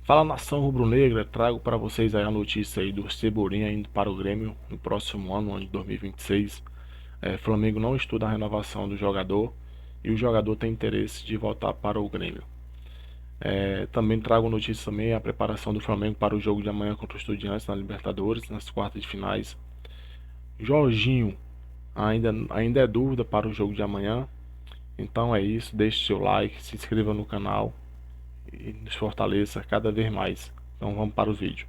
Fala, nação rubro-negra, trago para vocês aí a notícia aí do Cebolinha indo para o Grêmio no próximo ano de 2026. Flamengo não estuda a renovação do jogador e o jogador tem interesse de voltar para o Grêmio. Também trago notícia também a preparação do Flamengo para o jogo de amanhã contra o Estudiantes na Libertadores, nas quartas de finais. Jorginho ainda é dúvida para o jogo de amanhã. Então é isso, deixe seu like, se inscreva no canal e nos fortaleça cada vez mais. Então vamos para o vídeo.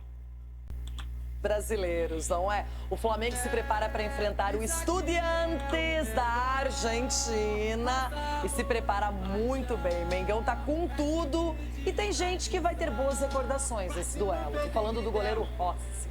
Brasileiros, não é? O Flamengo se prepara para enfrentar o Estudiantes da Argentina e se prepara muito bem. Mengão tá com tudo e tem gente que vai ter boas recordações desse duelo. Tô falando do goleiro Rossi.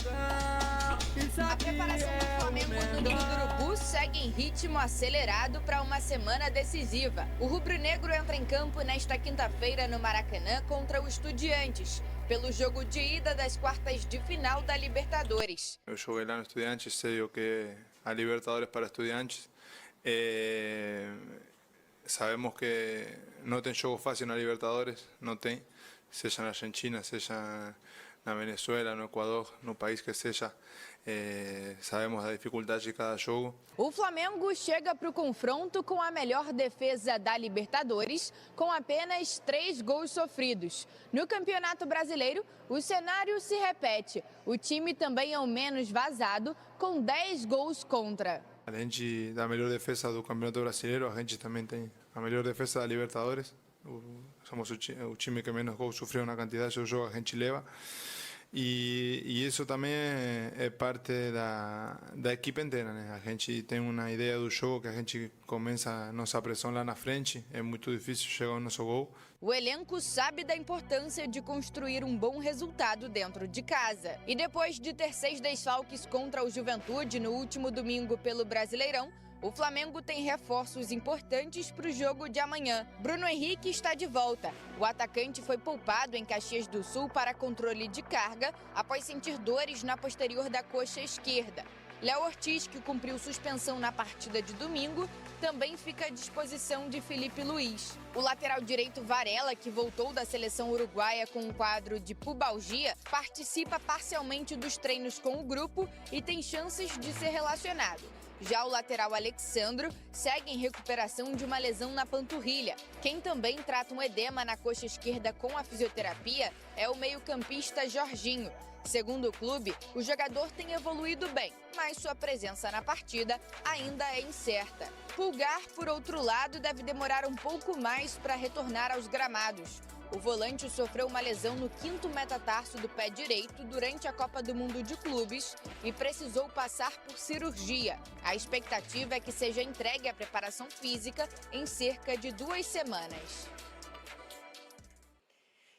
A preparação do Flamengo no Ninho do Urubu segue em ritmo acelerado para uma semana decisiva. O rubro-negro entra em campo nesta quinta-feira no Maracanã contra o Estudiantes, pelo jogo de ida das quartas de final da Libertadores. Eu joguei lá no Estudiantes, sei o que a Libertadores para Estudiantes. Sabemos que não tem jogo fácil na Libertadores, não tem, seja na Argentina, seja na Venezuela, no Equador, no país que seja. Sabemos da dificuldade de cada jogo. O Flamengo chega para o confronto com a melhor defesa da Libertadores, com apenas 3 gols sofridos. No Campeonato Brasileiro, o cenário se repete. O time também é o menos vazado, com 10 gols contra. Além da melhor defesa do Campeonato Brasileiro, a gente também tem a melhor defesa da Libertadores. Somos o time que menos gols sofreu na quantidade de jogos que a gente leva. E isso também é parte da equipe inteira, né? A gente tem uma ideia do jogo que a gente começa a nossa pressão lá na frente, é muito difícil chegar ao nosso gol. O elenco sabe da importância de construir um bom resultado dentro de casa. E depois de ter 6 desfalques contra o Juventude no último domingo pelo Brasileirão, o Flamengo tem reforços importantes para o jogo de amanhã. Bruno Henrique está de volta. O atacante foi poupado em Caxias do Sul para controle de carga após sentir dores na posterior da coxa esquerda. Léo Ortiz, que cumpriu suspensão na partida de domingo, também fica à disposição de Felipe Luiz. O lateral direito Varela, que voltou da seleção uruguaia com um quadro de pubalgia, participa parcialmente dos treinos com o grupo e tem chances de ser relacionado. Já o lateral Alexandro segue em recuperação de uma lesão na panturrilha. Quem também trata um edema na coxa esquerda com a fisioterapia é o meio-campista Jorginho. Segundo o clube, o jogador tem evoluído bem, mas sua presença na partida ainda é incerta. Pulgar, por outro lado, deve demorar um pouco mais para retornar aos gramados. O volante sofreu uma lesão no 5º metatarso do pé direito durante a Copa do Mundo de Clubes e precisou passar por cirurgia. A expectativa é que seja entregue à preparação física em cerca de 2 semanas.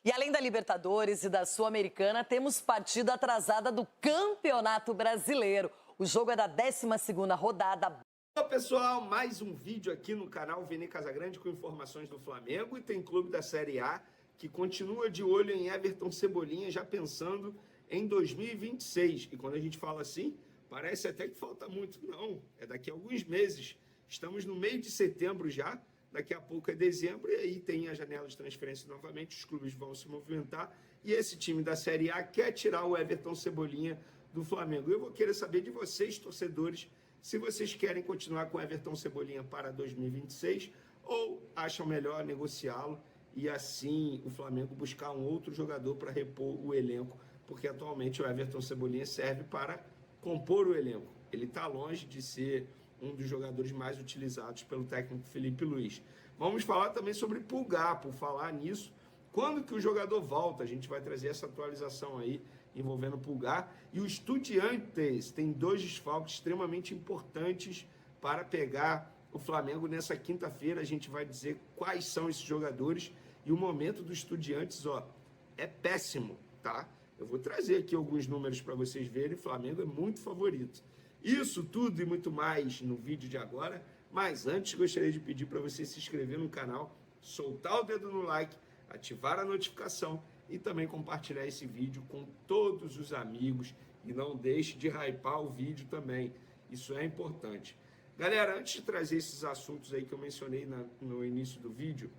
E além da Libertadores e da Sul-Americana, temos partida atrasada do Campeonato Brasileiro. O jogo é da 12ª rodada. Olá pessoal, mais um vídeo aqui no canal Vene Casagrande com informações do Flamengo e tem clube da Série A que continua de olho em Everton Cebolinha, já pensando em 2026. E quando a gente fala assim, parece até que falta muito. Não, é daqui a alguns meses. Estamos no meio de setembro já, daqui a pouco é dezembro e aí tem a janela de transferência novamente, os clubes vão se movimentar e esse time da Série A quer tirar o Everton Cebolinha do Flamengo. Eu vou querer saber de vocês, torcedores, se vocês querem continuar com o Everton Cebolinha para 2026 ou acham melhor negociá-lo e assim o Flamengo buscar um outro jogador para repor o elenco, porque atualmente o Everton Cebolinha serve para compor o elenco. Ele está longe de ser um dos jogadores mais utilizados pelo técnico Felipe Luiz. Vamos falar também sobre Pulgar, por falar nisso. Quando que o jogador volta? A gente vai trazer essa atualização aí envolvendo o Pulgar. E o Estudiantes tem 2 desfalques extremamente importantes para pegar o Flamengo nessa quinta-feira. A gente vai dizer quais são esses jogadores. E o momento do Estudiantes, ó, é péssimo, tá? Eu vou trazer aqui alguns números para vocês verem. O Flamengo é muito favorito. Isso tudo e muito mais no vídeo de agora. Mas antes, gostaria de pedir para você se inscrever no canal, soltar o dedo no like, ativar a notificação e também compartilhar esse vídeo com todos os amigos. E não deixe de hypar o vídeo também. Isso é importante. Galera, antes de trazer esses assuntos aí que eu mencionei no início do vídeo,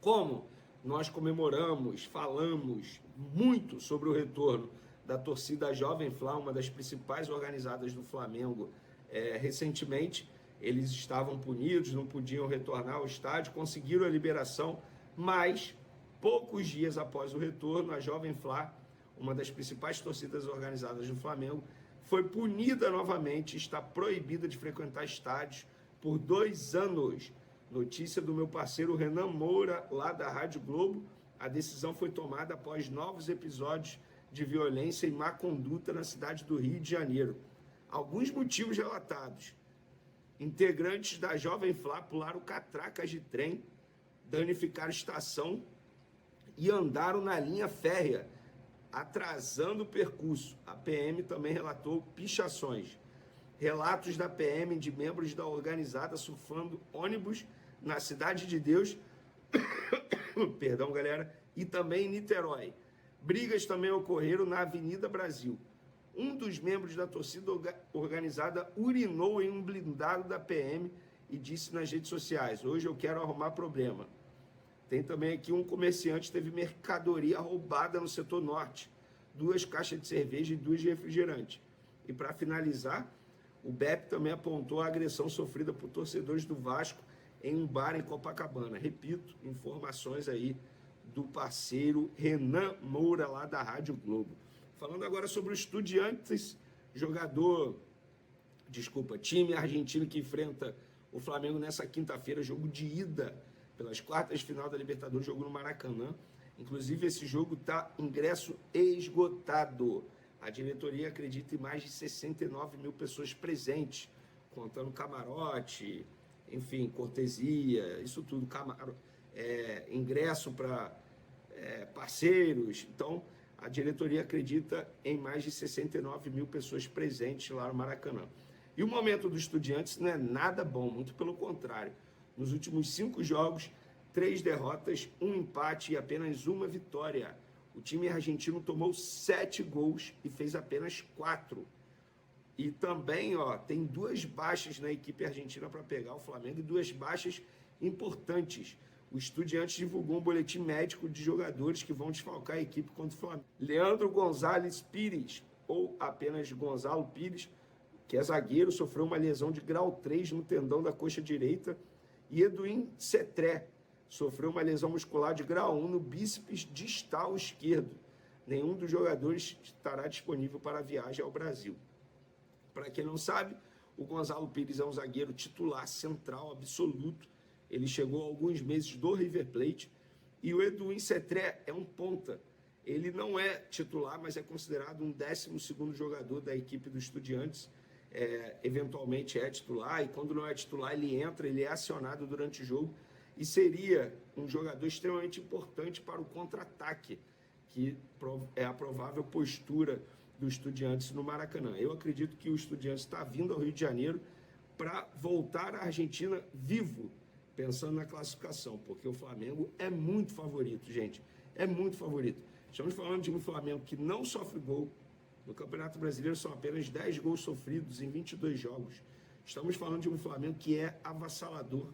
como nós comemoramos, falamos muito sobre o retorno da torcida Jovem Fla, uma das principais organizadas do Flamengo. Recentemente, eles estavam punidos, não podiam retornar ao estádio, conseguiram a liberação, mas poucos dias após o retorno, a Jovem Fla, uma das principais torcidas organizadas do Flamengo, foi punida novamente, está proibida de frequentar estádios por 2 anos. Notícia do meu parceiro Renan Moura, lá da Rádio Globo. A decisão foi tomada após novos episódios de violência e má conduta na cidade do Rio de Janeiro. Alguns motivos relatados: integrantes da Jovem Fla pularam catracas de trem, danificaram estação e andaram na linha férrea, atrasando o percurso. A PM também relatou pichações. Relatos da PM de membros da organizada surfando ônibus na Cidade de Deus, perdão, galera, e também em Niterói. Brigas também ocorreram na Avenida Brasil. Um dos membros da torcida organizada urinou em um blindado da PM e disse nas redes sociais: hoje eu quero arrumar problema. Tem também aqui um comerciante teve mercadoria roubada no setor norte, 2 caixas de cerveja e 2 de refrigerante. E para finalizar, o BEP também apontou a agressão sofrida por torcedores do Vasco em um bar em Copacabana. Repito, informações aí do parceiro Renan Moura, lá da Rádio Globo. Falando agora sobre o Estudiantes, time argentino que enfrenta o Flamengo nessa quinta-feira, jogo de ida pelas quartas de final da Libertadores, jogo no Maracanã. Inclusive, esse jogo está ingresso esgotado. A diretoria acredita em mais de 69 mil pessoas presentes, contando camarote, enfim, cortesia, isso tudo, ingresso para parceiros. Então, a diretoria acredita em mais de 69 mil pessoas presentes lá no Maracanã. E o momento dos Estudiantes não é nada bom, muito pelo contrário. Nos últimos 5 jogos, 3 derrotas, 1 empate e apenas 1 vitória. O time argentino tomou 7 gols e fez apenas 4. E também tem 2 baixas na equipe argentina para pegar o Flamengo e 2 baixas importantes. O Estudiantes divulgou um boletim médico de jogadores que vão desfalcar a equipe contra o Flamengo. Leandro Gonzalez Pires, ou apenas Gonzalo Pires, que é zagueiro, sofreu uma lesão de grau 3 no tendão da coxa direita. E Eduin Cetré sofreu uma lesão muscular de grau 1 no bíceps distal esquerdo. Nenhum dos jogadores estará disponível para a viagem ao Brasil. Para quem não sabe, o Gonzalo Pires é um zagueiro titular central absoluto. Ele chegou há alguns meses do River Plate. E o Eduin Cetré é um ponta. Ele não é titular, mas é considerado um 12º jogador da equipe do Estudiantes. Eventualmente é titular, e quando não é titular ele entra, ele é acionado durante o jogo e seria um jogador extremamente importante para o contra-ataque, que é a provável postura do Estudiantes no Maracanã. Eu acredito que o Estudiantes está vindo ao Rio de Janeiro para voltar à Argentina vivo, pensando na classificação, porque o Flamengo é muito favorito, gente, é muito favorito. Estamos falando de um Flamengo que não sofre gol. No Campeonato Brasileiro são apenas 10 gols sofridos em 22 jogos. Estamos falando de um Flamengo que é avassalador,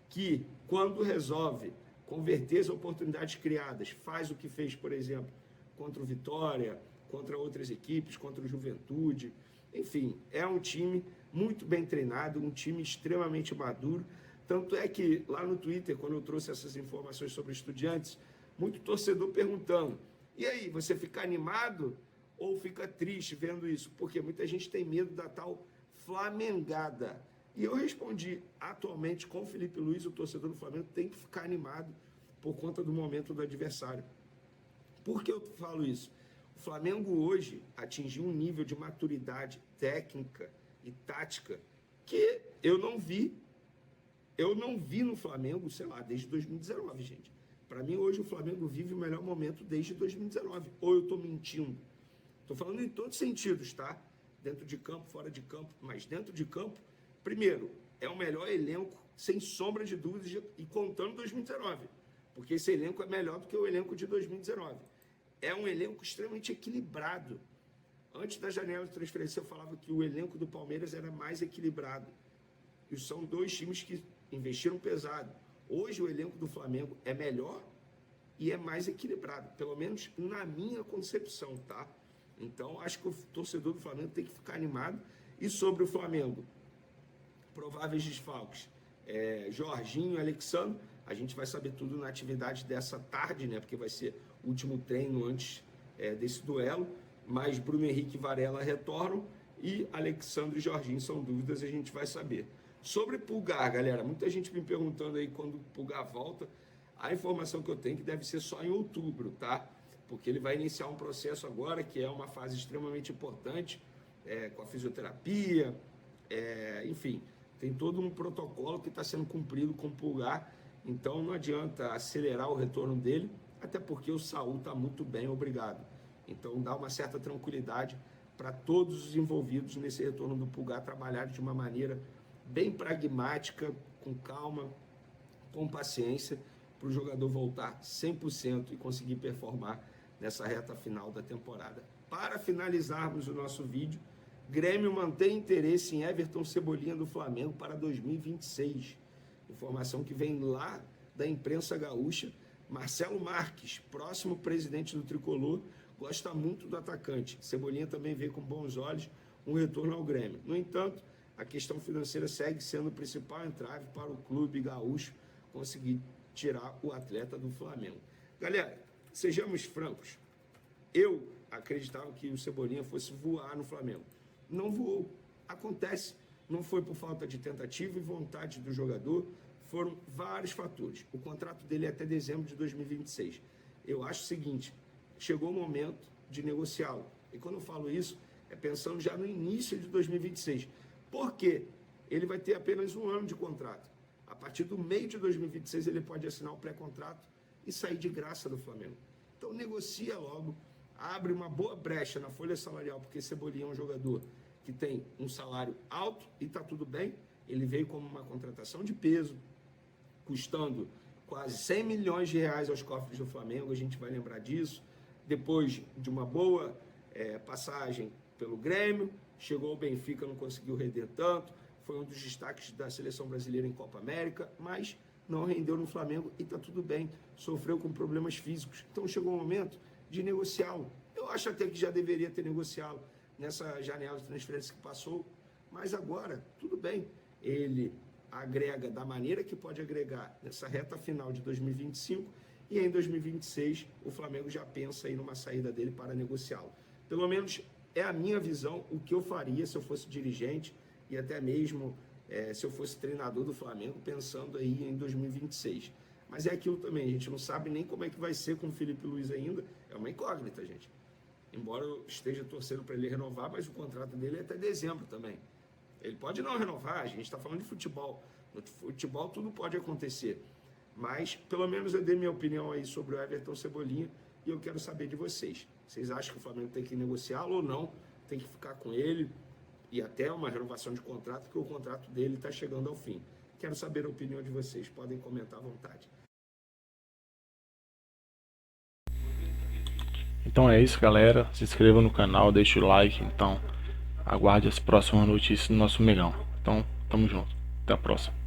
que, quando resolve converter as oportunidades criadas, faz o que fez, por exemplo, contra o Vitória, contra outras equipes, contra o Juventude. Enfim, é um time muito bem treinado, um time extremamente maduro. Tanto é que, lá no Twitter, quando eu trouxe essas informações sobre Estudiantes, muito torcedor perguntando: e aí, você fica animado ou fica triste vendo isso? Porque muita gente tem medo da tal flamengada. E eu respondi: atualmente, com o Felipe Luiz, o torcedor do Flamengo tem que ficar animado por conta do momento do adversário. Por que eu falo isso? O Flamengo hoje atingiu um nível de maturidade técnica e tática que eu não vi no Flamengo, sei lá, desde 2019, gente. Para mim, hoje, o Flamengo vive o melhor momento desde 2019. Ou eu estou mentindo? Estou falando em todos os sentidos, tá? Dentro de campo, fora de campo. Mas dentro de campo, primeiro, é o melhor elenco, sem sombra de dúvidas, e contando 2019. Porque esse elenco é melhor do que o elenco de 2019. É um elenco extremamente equilibrado. Antes da janela de transferência, eu falava que o elenco do Palmeiras era mais equilibrado. E são 2 times que investiram pesado. Hoje, o elenco do Flamengo é melhor e é mais equilibrado, pelo menos na minha concepção, tá? Então, acho que o torcedor do Flamengo tem que ficar animado. E sobre o Flamengo, prováveis desfalques, Jorginho e Alexandre, a gente vai saber tudo na atividade dessa tarde, né? Porque vai ser o último treino antes desse duelo. Mas Bruno Henrique e Varela retornam e Alexandre e Jorginho são dúvidas, a gente vai saber. Sobre Pulgar, galera, muita gente me perguntando aí quando o Pulgar volta. A informação que eu tenho é que deve ser só em outubro, tá? Porque ele vai iniciar um processo agora, que é uma fase extremamente importante, com a fisioterapia, enfim, tem todo um protocolo que está sendo cumprido com o Pulgar, então não adianta acelerar o retorno dele, até porque o Saúl está muito bem, obrigado. Então dá uma certa tranquilidade para todos os envolvidos nesse retorno do Pulgar trabalhar de uma maneira bem pragmática, com calma, com paciência, para o jogador voltar 100% e conseguir performar nessa reta final da temporada. Para finalizarmos o nosso vídeo, Grêmio mantém interesse em Everton Cebolinha do Flamengo para 2026. Informação que vem lá da imprensa gaúcha. Marcelo Marques, próximo presidente do Tricolor, gosta muito do atacante. Cebolinha também vê com bons olhos um retorno ao Grêmio. No entanto, a questão financeira segue sendo o principal entrave para o clube gaúcho conseguir tirar o atleta do Flamengo. Galera, sejamos francos, eu acreditava que o Cebolinha fosse voar no Flamengo. Não voou. Acontece. Não foi por falta de tentativa e vontade do jogador, foram vários fatores. O contrato dele é até dezembro de 2026. Eu acho o seguinte, chegou o momento de negociá-lo. E quando eu falo isso, é pensando já no início de 2026. Por quê? Ele vai ter apenas 1 ano de contrato. A partir do meio de 2026, ele pode assinar o pré-contrato e sair de graça do Flamengo. Então, negocia logo, abre uma boa brecha na folha salarial, porque Cebolinha é um jogador que tem um salário alto e está tudo bem. Ele veio como uma contratação de peso, custando quase 100 milhões de reais aos cofres do Flamengo, a gente vai lembrar disso. Depois de uma boa passagem pelo Grêmio, chegou ao Benfica, não conseguiu render tanto, foi um dos destaques da seleção brasileira em Copa América, mas não rendeu no Flamengo e está tudo bem, sofreu com problemas físicos. Então chegou o momento de negociá-lo. Eu acho até que já deveria ter negociá-lo nessa janela de transferência que passou, mas agora, tudo bem, ele agrega da maneira que pode agregar nessa reta final de 2025 e em 2026 o Flamengo já pensa aí numa saída dele para negociá-lo. Pelo menos é a minha visão, o que eu faria se eu fosse dirigente e até mesmo se eu fosse treinador do Flamengo, pensando aí em 2026. Mas é aquilo também, a gente não sabe nem como é que vai ser com o Felipe Luiz ainda, é uma incógnita, gente. Embora eu esteja torcendo para ele renovar, mas o contrato dele é até dezembro também. Ele pode não renovar, a gente está falando de futebol. No futebol tudo pode acontecer. Mas, pelo menos eu dei minha opinião aí sobre o Everton Cebolinha e eu quero saber de vocês. Vocês acham que o Flamengo tem que negociá-lo ou não? Tem que ficar com ele e até uma renovação de contrato, porque o contrato dele está chegando ao fim. Quero saber a opinião de vocês. Podem comentar à vontade. Então é isso, galera. Se inscreva no canal, deixe o like. Então, aguarde as próximas notícias do nosso Megão. Então, tamo junto. Até a próxima.